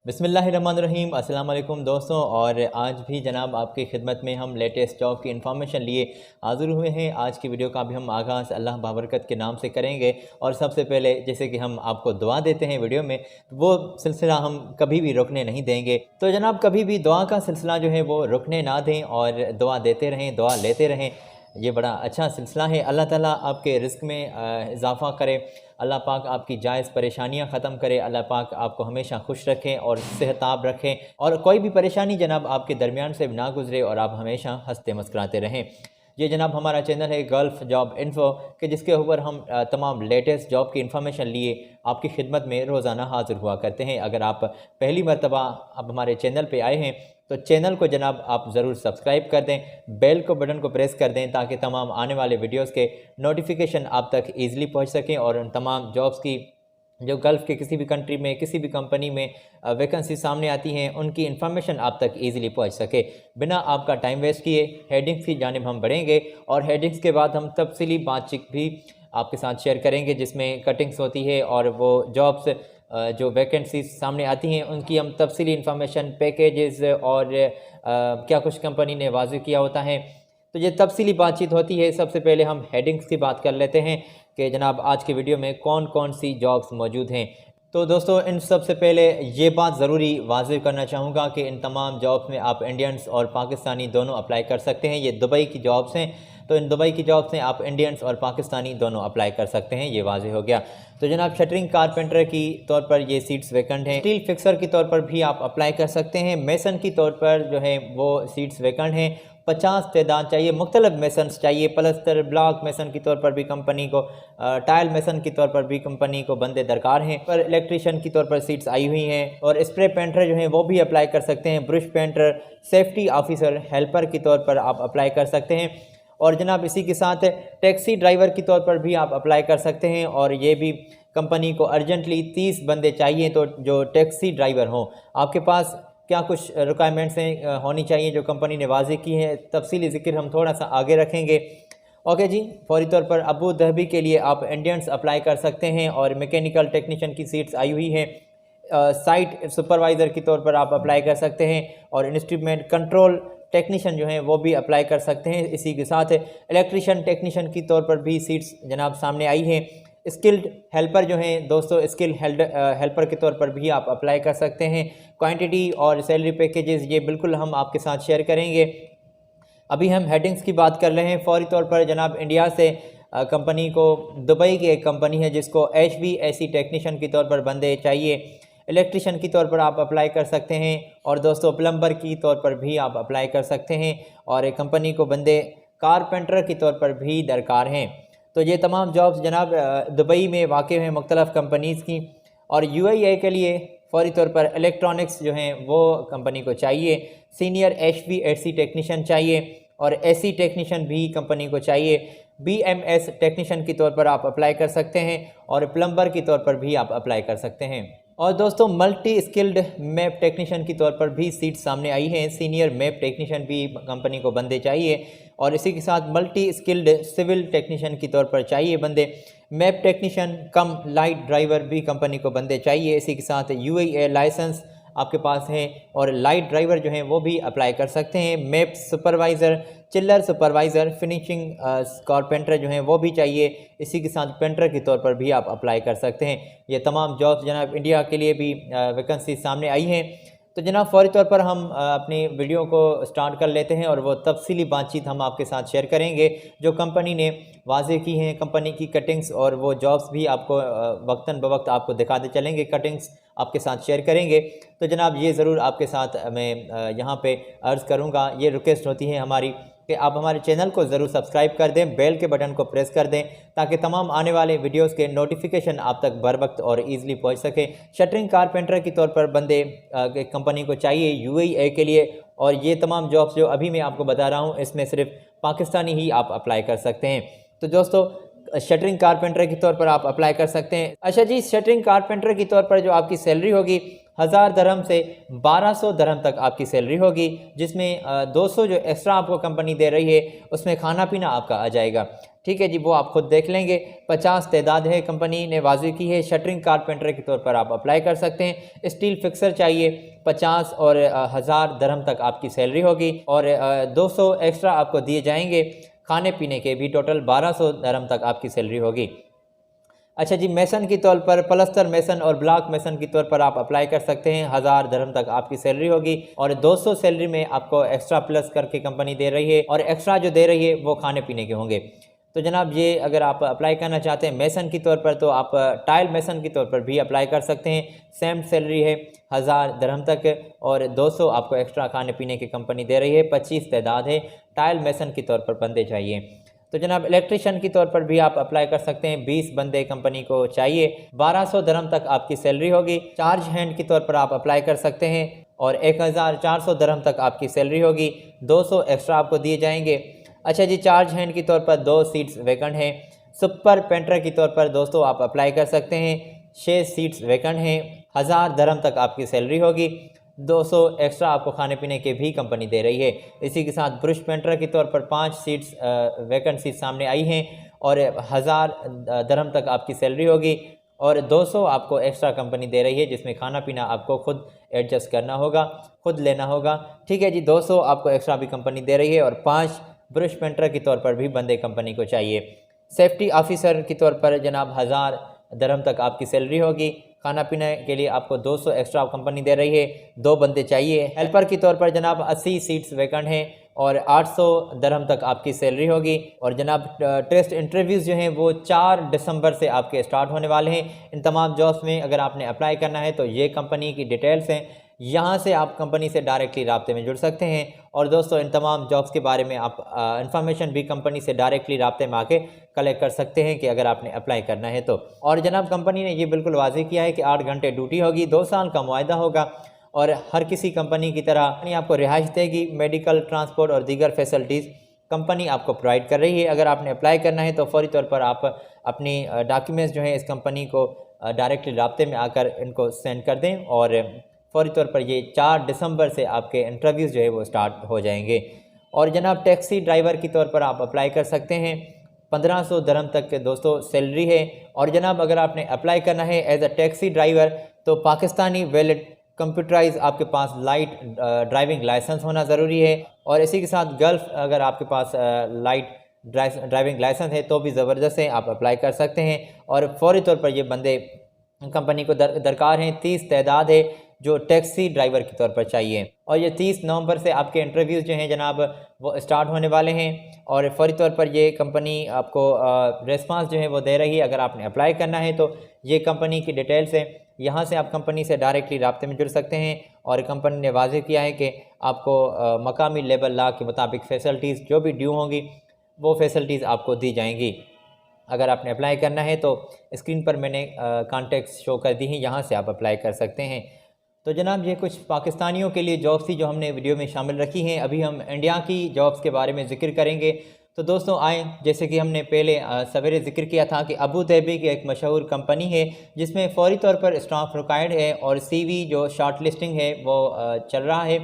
बिस्मिल्लाहिर्रहमानिर्रहीम अस्सलाम वालेकुम दोस्तों। और आज भी जनाब आपकी खिदमत में हम लेटेस्ट जॉब की इन्फॉर्मेशन लिए हाज़िर हुए हैं। आज की वीडियो का भी हम आगाज़ अल्लाह बाबरकत के नाम से करेंगे। और सबसे पहले जैसे कि हम आपको दुआ देते हैं वीडियो में, वो सिलसिला हम कभी भी रुकने नहीं देंगे। तो जनाब कभी भी दुआ का सिलसिला जो है वो रुकने ना दें और दुआ देते रहें, दुआ लेते रहें। ये बड़ा अच्छा सिलसिला है। अल्लाह ताला आपके रिज़्क़ में इजाफ़ा करे, अल्लाह पाक आपकी जायज़ परेशानियां ख़त्म करे, अल्लाह पाक आपको हमेशा खुश रखें और सेहताब रखें और कोई भी परेशानी जनाब आपके दरमियान से ना गुजरे और आप हमेशा हंसते मुस्कुराते रहें। ये जनाब हमारा चैनल है गल्फ़ जॉब इन्फो के, जिसके ऊपर हम तमाम लेटेस्ट जॉब की इन्फॉर्मेशन लिए आपकी खिदमत में रोज़ाना हाज़िर हुआ करते हैं। अगर आप पहली मरतबा अब हमारे चैनल पे आए हैं तो चैनल को जनाब आप ज़रूर सब्सक्राइब कर दें, बेल को बटन को प्रेस कर दें ताकि तमाम आने वाले वीडियोस के नोटिफिकेशन आप तक ईज़िली पहुंच सकें और उन तमाम जॉब्स की जो गल्फ़ के किसी भी कंट्री में किसी भी कंपनी में वैकेंसी सामने आती हैं उनकी इन्फॉर्मेशन आप तक ईज़िली पहुंच सके। बिना आपका टाइम वेस्ट किए हेडिंग्स की जानिब हम बढ़ेंगे और हेडिंग्स के बाद हम तफसीली बातचीत भी आपके साथ शेयर करेंगे जिसमें कटिंग्स होती है और वो जॉब्स जो वैकेंसीज सामने आती हैं उनकी हम तफसीली इन्फॉर्मेशन, पैकेजेस और क्या कुछ कंपनी ने वाज़े किया होता है। तो ये तफसीली बातचीत होती है। सबसे पहले हम हेडिंग्स की बात कर लेते हैं कि जनाब आज की वीडियो में कौन कौन सी जॉब्स मौजूद हैं। तो दोस्तों इन सबसे पहले ये बात ज़रूरी वाज़े करना चाहूँगा कि इन तमाम जॉब्स में आप इंडियंस और पाकिस्तानी दोनों अप्लाई कर सकते हैं। ये दुबई की जॉब्स हैं, तो इन दुबई की जॉब्स में आप इंडियंस और पाकिस्तानी दोनों अप्लाई कर सकते हैं, ये वाज़े हो गया। तो जनाब शटरिंग कारपेंटर की तौर पर ये सीट्स वैकेंट हैं। स्टील फिक्सर की तौर पर भी आप अप्लाई कर सकते हैं। मेसन की तौर पर जो है वो सीट्स वैकेंट हैं। 50 तैदाद चाहिए, मुख्तलिफ मेसन्स चाहिए, प्लस्तर ब्लॉक मेसन की तौर पर भी कंपनी को, टाइल मेसन की तौर पर भी कंपनी को बंदे दरकार हैं। पर इलेक्ट्रीशियन की तौर पर सीट्स आई हुई हैं और स्प्रे पेंटर जो हैं वो भी अप्लाई कर सकते हैं। Brush painter, safety officer, helper की तौर पर आप अप्लाई कर सकते हैं। और जनाब इसी के साथ टैक्सी ड्राइवर की तौर पर भी आप अप्लाई कर सकते हैं और ये भी कंपनी को अर्जेंटली 30 बंदे चाहिए। तो जो टैक्सी ड्राइवर हों, आपके पास क्या कुछ रिक्वायरमेंट्स हैं होनी चाहिए जो कंपनी ने वाज़े की हैं, तफसीली ज़िक्र हम थोड़ा सा आगे रखेंगे। ओके जी, फौरी तौर पर अबू धाबी के लिए आप इंडियंस अप्लाई कर सकते हैं और मैकेनिकल टेक्नीशियन की सीट्स आई हुई हैं। साइट सुपरवाइज़र की तौर पर आप अप्लाई कर सकते हैं और इंस्ट्रूमेंट कंट्रोल टेक्नीशियन जो हैं वो भी अप्लाई कर सकते हैं। इसी के साथ इलेक्ट्रीशियन टेक्नीशियन की तौर पर भी सीट्स जनाब सामने आई हैं। स्किल्ड हेल्पर जो हैं दोस्तों, स्किल हेल्पर के तौर पर भी आप अप्लाई कर सकते हैं। क्वांटिटी और सैलरी पैकेजेस ये बिल्कुल हम आपके साथ शेयर करेंगे। अभी हम हेडिंग्स की बात कर रहे हैं। फौरी तौर पर जनाब इंडिया से कंपनी को, दुबई की एक कंपनी है जिसको HVAC टेक्नीशियन के तौर पर बंदे चाहिए। इलेक्ट्रीशियन की तौर पर आप अप्लाई कर सकते हैं और दोस्तों प्लम्बर की तौर पर भी आप अप्लाई कर सकते हैं और एक कंपनी को बंदे कारपेंटर की तौर पर भी दरकार हैं। तो ये तमाम जॉब्स जनाब दुबई में वाक़ हैं मुख्तलिफ़ कंपनीज़ की। और UAE के लिए फौरी तौर पर इलेक्ट्रॉनिक्स जो हैं वो कंपनी को चाहिए। सीनियर HVAC टेक्नीशियन चाहिए और AC टेक्नीशियन भी कंपनी को चाहिए। BMS टेक्नीशियन की तौर पर आप अप्लाई कर सकते हैं और प्लम्बर की तौर पर भी आप अप्लाई कर सकते हैं। और दोस्तों मल्टी स्किल्ड मैप टेक्नीशियन की तौर पर भी सीट सामने आई हैं। सीनियर मैप टेक्नीशियन भी कंपनी को बंदे चाहिए और इसी के साथ मल्टी स्किल्ड सिविल टेक्नीशियन की तौर पर चाहिए बंदे। मैप टेक्नीशियन कम लाइट ड्राइवर भी कंपनी को बंदे चाहिए। इसी के साथ UAE लाइसेंस आपके पास है और लाइट ड्राइवर जो हैं वो भी अप्लाई कर सकते हैं। मैप सुपरवाइज़र, चिल्लर सुपरवाइज़र, फिनिशिंग कारपेंटर जो हैं वो भी चाहिए। इसी के साथ पेंटर के तौर पर भी आप अप्लाई कर सकते हैं। ये तमाम जॉब्स जनाब इंडिया के लिए भी वैकेंसी सामने आई हैं। तो जनाब फ़ौरी तौर पर हम अपनी वीडियो को स्टार्ट कर लेते हैं और वो तफसीली बातचीत हम आपके साथ शेयर करेंगे जो कंपनी ने वाज़े की हैं। कंपनी की कटिंग्स और वो जॉब्स भी आपको वक्तन बवक्त आपको दिखाते चलेंगे, कटिंग्स आपके साथ शेयर करेंगे। तो जनाब ये ज़रूर आपके साथ मैं यहाँ पे अर्ज़ करूँगा, ये रिक्वेस्ट होती है हमारी कि आप हमारे चैनल को ज़रूर सब्सक्राइब कर दें, बेल के बटन को प्रेस कर दें ताकि तमाम आने वाले वीडियोस के नोटिफिकेशन आप तक बर वक्त और ईज़िली पहुंच सके। शटरिंग कारपेंटर की तौर पर बंदे कंपनी को चाहिए UAE के लिए और ये तमाम जॉब्स जो अभी मैं आपको बता रहा हूँ इसमें सिर्फ पाकिस्तानी ही आप अप्लाई कर सकते हैं। तो दोस्तों शटरिंग कारपेंटर के तौर पर आप अप्लाई कर सकते हैं। अच्छा जी, शटरिंग कारपेंटर की तौर पर जो आपकी सैलरी होगी 1000 दरहम से 1200 दरहम तक आपकी सैलरी होगी, जिसमें 200 जो एक्स्ट्रा आपको कंपनी दे रही है उसमें खाना पीना आपका आ जाएगा। ठीक है जी, वो आप खुद देख लेंगे। 50 तादाद है, कंपनी ने वाज़ेह की है। शटरिंग कारपेंटर के तौर पर आप अप्लाई कर सकते हैं। स्टील फिक्सर चाहिए, 50 और 1000 दरहम तक आपकी सैलरी होगी और 200 एक्स्ट्रा आपको दिए जाएंगे। खाने पीने के भी टोटल 1200 दरहम तक आपकी सैलरी होगी। अच्छा जी, मेसन की तौर पर प्लस्तर मेसन और ब्लॉक मेसन की तौर पर आप अप्लाई कर सकते हैं। 1000 दरहम तक आपकी सैलरी होगी और 200 सैलरी में आपको एक्स्ट्रा प्लस करके कंपनी दे रही है और एक्स्ट्रा जो दे रही है वो खाने पीने के होंगे। तो जनाब ये अगर आप अप्लाई करना चाहते हैं मेसन की तौर पर, तो आप टाइल मेसन की तौर पर भी अप्लाई कर सकते हैं। सेम सैलरी है 1000 दरहम तक और 200 आपको एक्स्ट्रा खाने पीने की कंपनी दे रही है। 25 तादाद है, टाइल मेसन की तौर पर बंदे चाहिए। तो जनाब इलेक्ट्रिशियन की तौर पर भी आप अप्लाई कर सकते हैं। 20 बंदे कंपनी को चाहिए। 1200 दरहम तक आपकी सैलरी होगी। चार्ज हैंड की तौर पर आप अप्लाई कर सकते हैं और 1400 दरहम तक आपकी सैलरी होगी। 200 एक्स्ट्रा आपको दिए जाएंगे। अच्छा जी, चार्ज हैंड की तौर पर 2 सीट्स वैकेंट हैं। सुपर पेंटर की तौर पर दोस्तों आप अप्लाई कर सकते हैं। 6 सीट्स वैकेंट हैं। 1000 दरहम तक आपकी सैलरी होगी। 200 एक्स्ट्रा आपको खाने पीने के भी कंपनी दे रही है। इसी के साथ ब्रुश पेंटर की तौर पर 5 सीट्स वैकेंसी सामने आई हैं और 1000 दरहम तक आपकी सैलरी होगी और 200 आपको एक्स्ट्रा कंपनी दे रही है, जिसमें खाना पीना आपको खुद एडजस्ट करना होगा, खुद लेना होगा। ठीक है जी, 200 आपको एक्स्ट्रा भी कंपनी दे रही है और 5 ब्रश पेंटर की तौर पर भी बंदे कंपनी को चाहिए। सेफ्टी ऑफिसर की तौर पर जनाब 1000 दरहम तक आपकी सैलरी होगी। खाना पीने के लिए आपको 200 एक्स्ट्रा कंपनी दे रही है। 2 बंदे चाहिए। हेल्पर की तौर पर जनाब 80 सीट्स वैकेंट हैं और 800 दरहम तक आपकी सैलरी होगी। और जनाब टेस्ट इंटरव्यूज़ जो हैं वो 4 दिसंबर से आपके स्टार्ट होने वाले हैं। इन तमाम जॉब्स में अगर आपने अप्लाई करना है तो ये कंपनी की डिटेल्स हैं, यहाँ से आप कंपनी से डायरेक्टली राब्ते में जुड़ सकते हैं। और दोस्तों इन तमाम जॉब्स के बारे में आप इंफॉर्मेशन भी कंपनी से डायरेक्टली राब्ते में आके कलेक्ट कर सकते हैं कि अगर आपने अप्लाई करना है तो। और जनाब कंपनी ने ये बिल्कुल वाज़ेह किया है कि 8 घंटे ड्यूटी होगी, 2 साल का मुआहदा होगा और हर किसी कंपनी की तरह कंपनी आपको रिहाइश देगी। मेडिकल, ट्रांसपोर्ट और दीगर फैसिलिटीज़ कंपनी आपको प्रोवाइड कर रही है। अगर आपने अप्लाई करना है तो फौरी तौर पर आप अपनी डॉक्यूमेंट्स जो हैं इस कंपनी को डायरेक्टली राब्ते में आकर इनको सेंड कर दें और फौरी तौर पर ये 4 दिसंबर से आपके इंटरव्यूज़ जो है वो स्टार्ट हो जाएंगे। और जनाब टैक्सी ड्राइवर की तौर पर आप अप्लाई कर सकते हैं। 1500 दरहम तक के दोस्तों सैलरी है। और जनाब अगर आपने अप्लाई करना है एज अ टैक्सी ड्राइवर तो पाकिस्तानी वैलिड कंप्यूटराइज आपके पास लाइट ड्राइविंग लाइसेंस होना ज़रूरी है। और इसी के साथ गल्फ़ अगर आपके पास लाइट ड्राइविंग लाइसेंस है तो भी ज़बरदस्त है, आप अप्लाई कर सकते हैं। और फौरी तौर पर ये बंदे कंपनी को दरकार हैं। 30 तादाद है जो टैक्सी ड्राइवर के तौर पर चाहिए। और ये 30 नवंबर से आपके इंटरव्यूज़ जो हैं जनाब वो स्टार्ट होने वाले हैं और फौरी तौर पर ये कंपनी आपको रिस्पांस जो है वो दे रही है। अगर आपने अप्लाई करना है तो ये कंपनी की डिटेल्स है, यहाँ से आप कंपनी से डायरेक्टली राब्ते में जुड़ सकते हैं। और कंपनी ने वाज़ेह किया है कि आपको मकामी लेबर लॉ के मुताबिक फ़ैसिलिटीज़ जो भी ड्यू होंगी वो फ़ैसिलिटीज़ आपको दी जाएंगी। अगर आपने अप्लाई करना है तो स्क्रीन पर मैंने कॉन्टैक्ट्स शो कर दी हैं, यहाँ से आप अप्लाई कर सकते हैं। तो जनाब ये कुछ पाकिस्तानियों के लिए जॉब्स थी जो हमने वीडियो में शामिल रखी हैं। अभी हम इंडिया की जॉब्स के बारे में ज़िक्र करेंगे। तो दोस्तों आए, जैसे कि हमने पहले सवेरे ज़िक्र किया था कि अबू धाबी की एक मशहूर कंपनी है जिसमें फ़ौरी तौर पर स्टाफ रिक्वायर्ड है और CV जो शॉर्ट लिस्टिंग है वो चल रहा है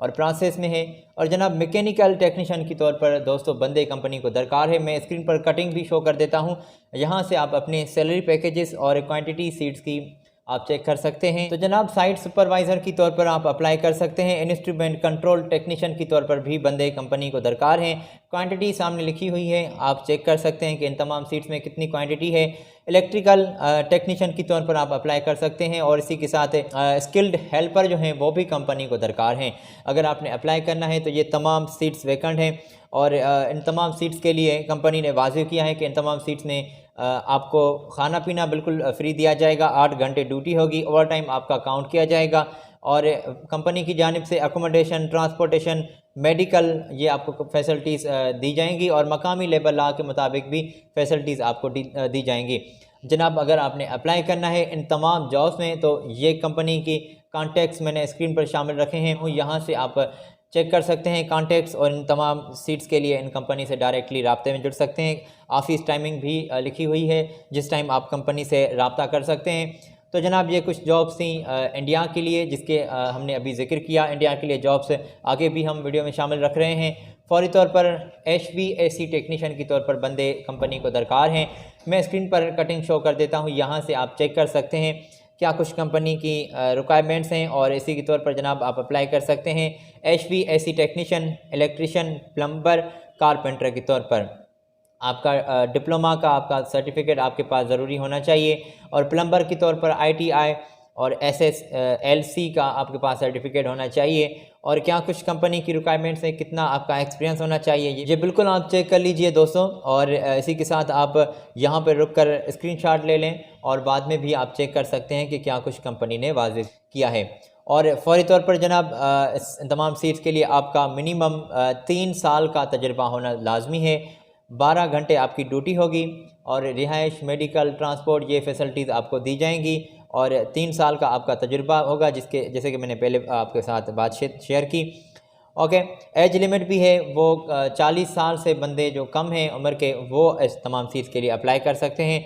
और प्रोसेस में है। और जनाब मैकेनिकल टेक्नीशियन की तौर पर दोस्तों बंदे कंपनी को दरकार है। मैं स्क्रीन पर कटिंग भी शो कर देता हूँ, यहाँ से आप अपने सैलरी पैकेजेस और क्वांटिटी सीट्स की आप चेक कर सकते हैं। तो जनाब साइट सुपरवाइज़र की तौर पर आप अप्लाई कर सकते हैं। इंस्ट्रूमेंट कंट्रोल टेक्नीशियन की तौर पर भी बंदे कंपनी को दरकार हैं। क्वांटिटी सामने लिखी हुई है, आप चेक कर सकते हैं कि इन तमाम सीट्स में कितनी क्वांटिटी है। इलेक्ट्रिकल टेक्नीशियन की तौर पर आप अप्लाई कर सकते हैं और इसी के साथ स्किल्ड हेल्पर जो हैं वो भी कंपनी को दरकार हैं। अगर आपने अप्लाई करना है तो ये तमाम सीट्स वैकेंट हैं और इन तमाम सीट्स के लिए कंपनी ने वाज़ेह किया है कि इन तमाम सीट्स में आपको खाना पीना बिल्कुल फ्री दिया जाएगा। 8 घंटे ड्यूटी होगी, ओवर टाइम आपका काउंट किया जाएगा और कंपनी की जानिब से अकोमोडेशन, ट्रांसपोर्टेशन, मेडिकल ये आपको फैसिलिटीज़ दी जाएंगी और मकामी लेबर लॉ के मुताबिक भी फैसिलिटीज़ आपको दी जाएंगी। जनाब अगर आपने अप्लाई करना है इन तमाम जॉब्स में तो ये कंपनी की कॉन्टैक्ट्स मैंने स्क्रीन पर शामिल रखे हैं, यहाँ से आप चेक कर सकते हैं कॉन्टैक्ट्स और इन तमाम सीट्स के लिए इन कंपनी से डायरेक्टली राब्ते में जुड़ सकते हैं। ऑफिस टाइमिंग भी लिखी हुई है जिस टाइम आप कंपनी से रब्ता कर सकते हैं। तो जनाब ये कुछ जॉब्स थी इंडिया के लिए, जिसके हमने अभी जिक्र किया। इंडिया के लिए जॉब्स आगे भी हम वीडियो में शामिल रख रहे हैं। फौरी तौर पर HVAC टेक्नीशियन के तौर पर बंदे कंपनी को दरकार हैं। मैं स्क्रीन पर कटिंग शो कर देता हूँ, यहाँ से आप चेक कर सकते हैं क्या कुछ कंपनी की रिक्वायरमेंट्स हैं और इसी के तौर पर जनाब आप अप्लाई कर सकते हैं। HVAC technician, electrician, plumber, carpenter के तौर पर आपका डिप्लोमा का आपका सर्टिफिकेट आपके पास ज़रूरी होना चाहिए, और प्लम्बर के तौर पर ITI और SSLC का आपके पास सर्टिफिकेट होना चाहिए। और क्या कुछ कंपनी की रिक्वायरमेंट्स है, कितना आपका एक्सपीरियंस होना चाहिए, ये बिल्कुल आप चेक कर लीजिए दोस्तों। और इसी के साथ आप यहाँ पर रुक कर स्क्रीनशॉट ले लें और बाद में भी आप चेक कर सकते हैं कि क्या कुछ कंपनी ने वाज़ेह किया है। और फौरी तौर पर जनाब इस तमाम सीट्स के लिए आपका मिनिमम 3 साल का तजुर्बा होना लाजमी है। 12 घंटे आपकी ड्यूटी होगी और रिहाइश, मेडिकल, ट्रांसपोर्ट ये फैसिलिटीज़ आपको दी जाएंगी, और 3 साल का आपका तजुर्बा होगा, जिसके जैसे कि मैंने पहले आपके साथ बात शेयर की। ओके, एज लिमिट भी है, वो 40 साल से बंदे जो कम हैं उम्र के, वो इस तमाम सीट्स के लिए अप्लाई कर सकते हैं।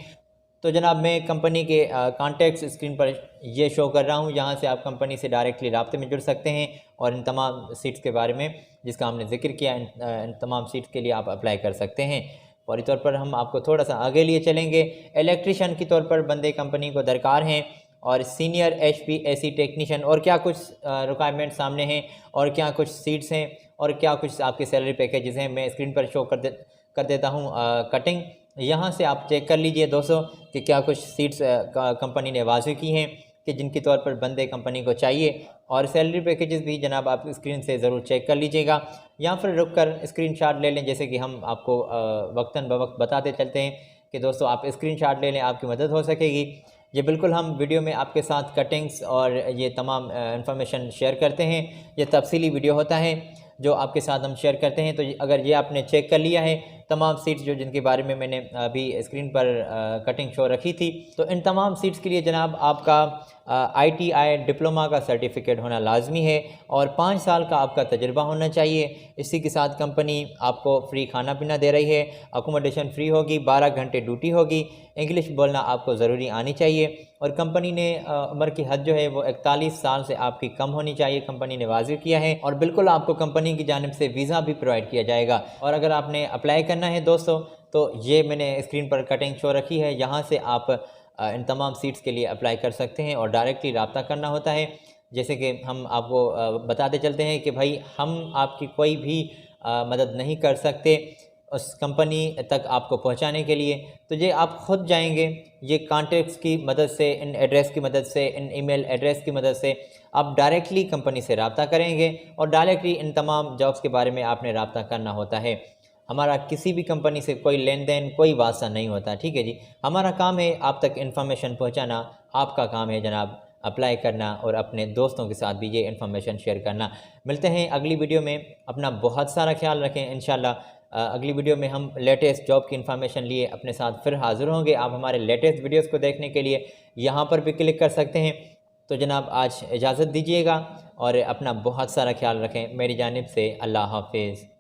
तो जनाब मैं कंपनी के कॉन्टैक्ट्स स्क्रीन पर ये शो कर रहा हूँ, यहाँ से आप कंपनी से डायरेक्टली राब्ते में जुड़ सकते हैं और इन तमाम सीट्स के बारे में जिसका हमने जिक्र किया, इन तमाम सीट्स के लिए आप अप्लाई कर सकते हैं। फौरी तौर पर हम आपको थोड़ा सा आगे लिए चलेंगे। इलेक्ट्रिशियन के तौर पर बंदे कंपनी को दरकार हैं, और सीनियर HVAC टेक्नीशियन, और क्या कुछ रिक्वायरमेंट सामने हैं और क्या कुछ सीट्स हैं और क्या कुछ आपके सैलरी पैकेजेस हैं, मैं स्क्रीन पर शो कर देता हूँ कटिंग। यहाँ से आप चेक कर लीजिए दोस्तों कि क्या कुछ सीट्स कंपनी ने वाज़ेह की हैं कि जिनके तौर पर बंदे कंपनी को चाहिए, और सैलरी पैकेजेस भी जनाब आप स्क्रीन से ज़रूर चेक कर लीजिएगा, या फिर रुक कर स्क्रीनशॉट ले लें, जैसे कि हम आपको वक्तन बवक्त बताते चलते हैं कि दोस्तों आप स्क्रीनशॉट ले लें, आपकी मदद हो सकेगी। ये बिल्कुल हम वीडियो में आपके साथ कटिंग्स और ये तमाम इंफॉर्मेशन शेयर करते हैं। ये तफसीली वीडियो होता है जो आपके साथ हम शेयर करते हैं। तो अगर ये आपने चेक कर लिया है तमाम सीट्स जो जिनके बारे में मैंने अभी स्क्रीन पर कटिंग शो रखी थी, तो इन तमाम सीट्स के लिए जनाब आपका ITI डिप्लोमा का सर्टिफिकेट होना लाजमी है और 5 साल का आपका तजुर्बा होना चाहिए। इसी के साथ कंपनी आपको फ्री खाना पीना दे रही है, अकोमोडेशन फ्री होगी, 12 घंटे ड्यूटी होगी, इंग्लिश बोलना आपको ज़रूरी आनी चाहिए, और कंपनी ने उम्र की हद जो है वो 41 साल से आपकी कम होनी चाहिए, कंपनी ने वाज़ेह किया है। और बिल्कुल आपको कंपनी की जानिब से वीज़ा भी प्रोवाइड किया जाएगा। और अगर आपने अप्लाई करना है दोस्तों, तो ये मैंने स्क्रीन पर कटिंग शो रखी है, यहाँ से आप इन तमाम सीट्स के लिए अप्लाई कर सकते हैं और डायरेक्टली रब्ता करना होता है। जैसे कि हम आपको बताते चलते हैं कि भाई हम आपकी कोई भी मदद नहीं कर सकते उस कंपनी तक आपको पहुंचाने के लिए, तो ये आप ख़ुद जाएंगे, ये कॉन्टैक्ट्स की मदद से, इन एड्रेस की मदद से, इन ईमेल एड्रेस की मदद से आप डायरेक्टली कंपनी से रब्ता करेंगे और डायरेक्टली इन तमाम जॉब्स के बारे में आपने रब्ता करना होता है। हमारा किसी भी कंपनी से कोई लेन देन, कोई वास्ता नहीं होता, ठीक है जी। हमारा काम है आप तक इन्फॉर्मेशन पहुंचाना, आपका काम है जनाब अप्लाई करना और अपने दोस्तों के साथ भी ये इन्फॉर्मेशन शेयर करना। मिलते हैं अगली वीडियो में, अपना बहुत सारा ख्याल रखें। इंशाल्लाह अगली वीडियो में हम लेटेस्ट जॉब की इन्फॉर्मेशन लिए अपने साथ फिर हाज़िर होंगे। आप हमारे लेटेस्ट वीडियोज़ को देखने के लिए यहाँ पर भी क्लिक कर सकते हैं। तो जनाब आज इजाज़त दीजिएगा और अपना बहुत सारा ख्याल रखें। मेरी जानिब से अल्लाह हाफिज़।